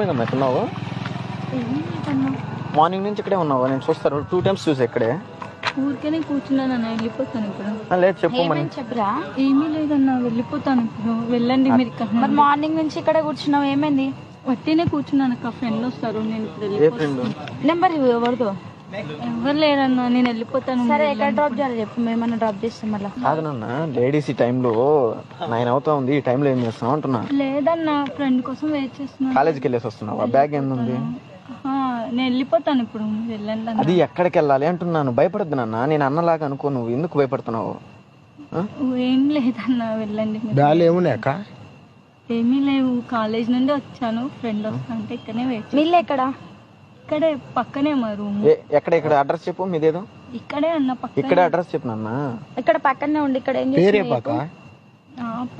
ఎక్కడున్నావు? మార్నింగ్ నుంచి ఇక్కడే ఉన్నావు, నేను చూస్తాను 2 times చూసా ఇక్కడే. ఊరికేనే కూర్చున్నాను అన్న, వెళ్ళిపోతాను ఇప్పుడు. లేదు చెప్పు. చెప్పరా? ఏమీ లేదన్నా, వెళ్ళిపోతాను ఇప్పుడు. వెళ్ళండి మీరు. మరి మార్నింగ్ నుంచి ఇక్కడ కూర్చున్నావు, ఏమైంది? వట్టినే కూర్చున్నాను అక్క, ఫ్రెండ్ వస్తారు, నేను ఇప్పుడు ఏ ఫ్రెండ్? నెంబర్ ఎవరిదో? ఎవరు లేరన్నా, నేను వెళ్ళిపోతాను. సరే ఎక్కడ డ్రాప్ చేయాలి చెప్పు, మేమన్నా డ్రాప్ చేస్తాం. మళ్ళీ కాదు నాన్న, లేడీస్ ఈ టైంలో 9 అవుతా ఉంది, ఈ టైంలో ఏం చేస్తున్నావు అంటున్నా. లేదన్నా, ఫ్రెండ్ కోసం వెయిట్ చేస్తున్నాను. కాలేజీకి వెళ్ళేసి వస్తున్నావా? బ్యాగ్ ఏంది? నేను వెళ్ళిపోతాను ఇప్పుడు, వెళ్ళండి. అది ఎక్కడికి వెళ్ళాలి అంటున్నాను. భయపడద్దు నాన్న, నేను అన్నలాగా అనుకో, నువ్వు ఎందుకు భయపడుతున్నావు? ఏం లేదన్నా, వెళ్ళండి. ఏమీ లేవు, కాలేజ్ నుండి వచ్చాను, ఫ్రెండ్ వస్తా అంటే ఇక్కడనే వెయిట్. వీళ్ళు ఎక్కడ? ఇక్కడే పక్కనే మా రూమ్. ఎక్కడ? ఇక్కడ అడ్రస్ చెప్పు మీదేదో. ఇక్కడే అన్న, పక్కనే. ఇక్కడే అడ్రస్ చెప్పు నాన్న. ఇక్కడ పక్కనే ఉండి ఇక్కడ ఏం చేస్తున్నావు?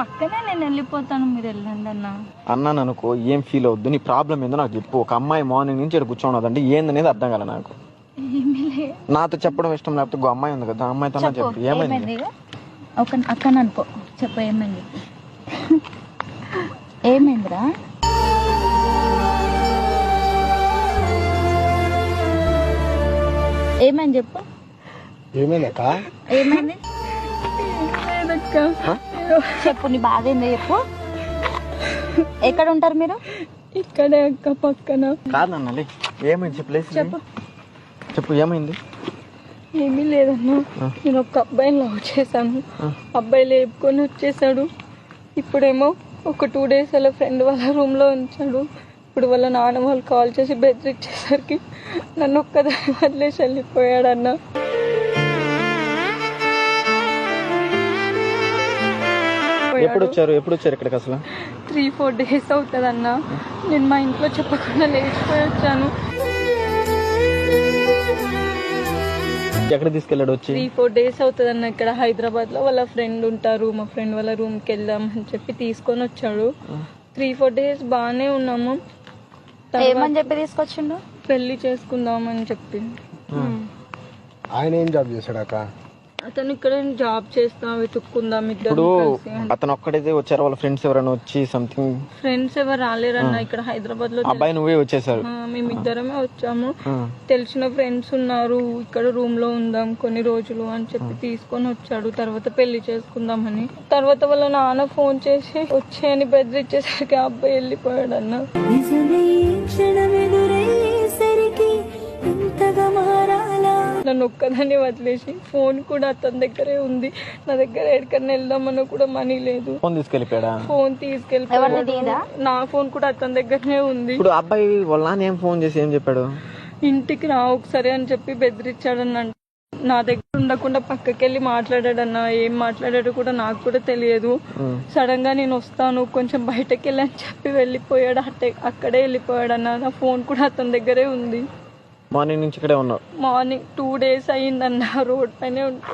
పక్కనే, నేను వెళ్ళిపోతాను, మీరు వెళ్ళండి అన్న. అన్నాను అనుకో, ఏం ఫీల్ అవుద్దు, నీ ప్రాబ్లం ఏందో నాకు చెప్పు. ఒక అమ్మాయి మార్నింగ్ నుంచి ఇక్కడ కూర్చోన్నదంటే ఏందనేది అర్థం కాలే నాకు. ఏమీ లేదు, నాతో చెప్పడం ఇష్టం లేకపోతే ఇంకో అమ్మాయి ఉంది కదా, ఆ అమ్మాయితో చెప్పు ఏమైంది. ఒక అక్క అనుకో, చెప్పు ఏమైంది? ఏమైందిరా? ఏమైంది చెప్పు. ఏమైందక్క? ఏమైంది చెప్పు, నీ బాధ ఏందో చెప్పు. ఎక్కడ ఉంటారు మీరు? ఇక్కడే అక్క, పక్కన. కాదన్న, ఏమైంది చెప్పు. చెప్పు చెప్పు ఏమైంది? ఏమీ లేదన్నా, నేను ఒక అబ్బాయిని లవ్ చేశాను, అబ్బాయి లేపుకొని వచ్చేసాడు. ఇప్పుడేమో ఒక 2 days అలా ఫ్రెండ్ వాళ్ళ రూమ్లో ఉంచాడు. ఇప్పుడు వాళ్ళ నాన్న వాళ్ళు కాల్ చేసి బెదిరించేసరికి నన్ను ఒక్కదాన్ని వదిలేసి వెళ్ళిపోయాడన్న. ఎప్పుడు వచ్చారు ఇక్కడికి అసలు? 3-4 days అవుతుందన్న. నేను మా ఇంట్లో చెప్పకుండా లేచిపోయి వచ్చాను. ఎక్కడ తీసుకెళ్ళాడు వచ్చి? 3-4 days అవుతుందన్న. ఇక్కడ హైదరాబాద్ లో వాళ్ళ ఫ్రెండ్ ఉంటారు, మా ఫ్రెండ్ వాళ్ళ రూమ్ కి వెళ్దాం అని చెప్పి తీసుకొని వచ్చాడు. 3-4 days బాగానే ఉన్నాము. ఏమని చెప్పి తీసుకొచ్చిండు? పెళ్లి చేసుకుందాం అని చెప్పి. ఆయన ఏం జాబ్ చేశాడాక? అతను ఇక్కడ జాబ్ చేస్తా, వెతుక్కుందాం ఇద్దరు. ఇప్పుడు అతను ఒక్కడైతే వచ్చారు, వాళ్ళ ఫ్రెండ్స్ ఎవరైనా వచ్చి సంథింగ్? ఫ్రెండ్స్ ఎవరు రాలేరన్న, ఇక్కడ హైదరాబాద్ లో అబ్బాయి నువ్వే వచ్చేసారు? మేమిద్దరమే వచ్చాము. తెలిసిన ఫ్రెండ్స్ ఉన్నారు, ఇక్కడ రూమ్ లో ఉందాం కొన్ని రోజులు అని చెప్పి తీసుకొని వచ్చాడు. తర్వాత పెళ్లి చేసుకుందామని. తర్వాత వాళ్ళ నాన్న ఫోన్ చేసి వచ్చేయని బెదిరించేసరికి ఆ అబ్బాయి వెళ్ళిపోయాడు అన్న. నన్ను ఒక్కదాన్ని వదిలేసి, ఫోన్ కూడా అతని దగ్గరే ఉంది, నా దగ్గర ఎక్కడికన్నా వెళ్దామన్నా కూడా మనీ లేదు. ఫోన్ తీసుకెళ్ళిపోయాడా? ఫోన్ తీసుకెళ్ళిపోయాడు. నా ఫోన్ కూడా అతని దగ్గరనే ఉంది. ఇప్పుడు అబ్బాయి వాళ్ళ నాన్న ఏం ఫోన్ చేసి ఏం చెప్పాడు? ఇంటికి రా ఒకసారి అని చెప్పి బెదిరించాడన్న. నా దగ్గర ఉండకుండా పక్కకి వెళ్ళి మాట్లాడాడన్న. ఏం మాట్లాడాడో కూడా నాకు కూడా తెలియదు. సడన్ గా నేను వస్తాను, కొంచెం బయటకి వెళ్ళి అని చెప్పి వెళ్ళిపోయాడు. అక్కడే వెళ్ళిపోయాడన్న. నా ఫోన్ కూడా అతని దగ్గరే ఉంది. మార్నింగ్ నుంచి ఇక్కడే ఉన్నావు? మార్నింగ్ 2 days అయ్యిందన్న, రోడ్ పైనే ఉంటా.